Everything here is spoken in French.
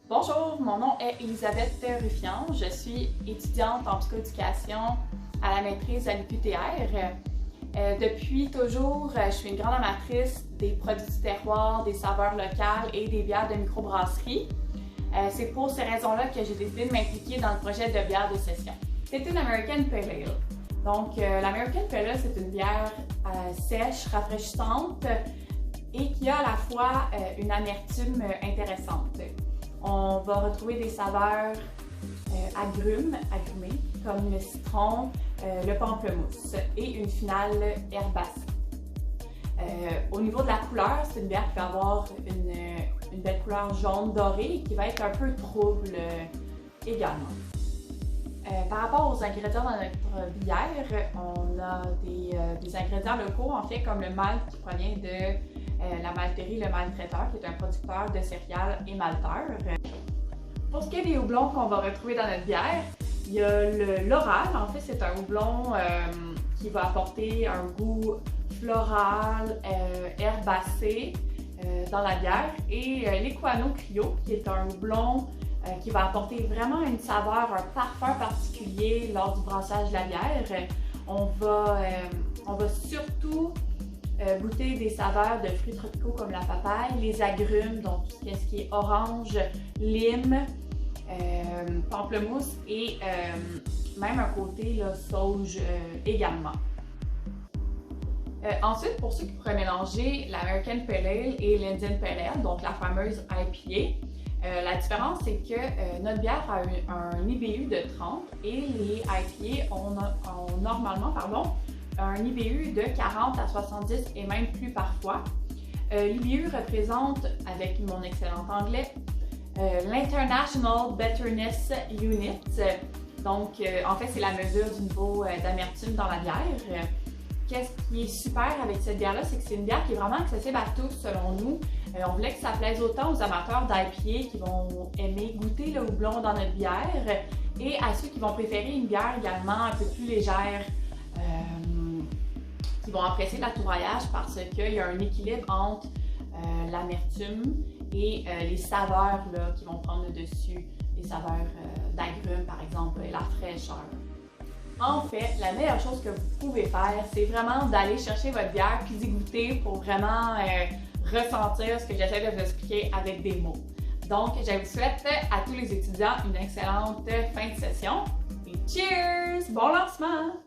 Bonjour, mon nom est Elisabeth Ruffian. Je suis étudiante en psychoéducation à la maîtrise à l'UQTR. Depuis toujours, je suis une grande amatrice des produits du terroir, des saveurs locales et des bières de microbrasserie. C'est pour ces raisons-là que j'ai décidé de m'impliquer dans le projet de bière de session. C'est une American Pale Ale. Donc, l'American Pale Ale, c'est une bière sèche, rafraîchissante et qui a à la fois une amertume intéressante. On va retrouver des saveurs agrumées, comme le citron, le pamplemousse et une finale herbacée. Au niveau de la couleur, c'est une bière qui va avoir une belle couleur jaune dorée et qui va être un peu trouble également. Par rapport aux ingrédients dans notre bière, on a des ingrédients locaux, en fait, comme le malt qui provient de la malterie Le Maltraiteur, qui est un producteur de céréales et malteurs. Pour ce qui est des houblons qu'on va retrouver dans notre bière, il y a l'Oral. En fait, c'est un houblon qui va apporter un goût floral, herbacé dans la bière. Et l'Equano Clio, qui est un houblon qui va apporter vraiment une saveur, un parfum particulier lors du brassage de la bière. On va surtout goûter des saveurs de fruits tropicaux comme la papaye, les agrumes, donc tout ce qui est orange, lime, pamplemousse et même un côté là, sauge également. Ensuite, pour ceux qui pourraient mélanger l'American Pale Ale et l'Indian Pale Ale, donc la fameuse IPA, la différence c'est que notre bière a un IBU de 30 et les IPA ont normalement un IBU de 40 à 70 et même plus parfois. L'IBU représente, avec mon excellent anglais, l'International Bitterness Unit. Donc, en fait, c'est la mesure du niveau d'amertume dans la bière. Qu'est-ce qui est super avec cette bière-là, c'est que c'est une bière qui est vraiment accessible à tous, selon nous. On voulait que ça plaise autant aux amateurs d'IPA qui vont aimer goûter le houblon dans notre bière et à ceux qui vont préférer une bière également un peu plus légère, qui vont apprécier l'atouraillage parce qu'il y a un équilibre entre l'amertume et les saveurs là, qui vont prendre le dessus, les saveurs d'agrumes par exemple et la fraîcheur. En fait, la meilleure chose que vous pouvez faire, c'est vraiment d'aller chercher votre bière puis d'y goûter pour vraiment ressentir ce que j'essaie de vous expliquer avec des mots. Donc, je vous souhaite à tous les étudiants une excellente fin de session et cheers! Bon lancement!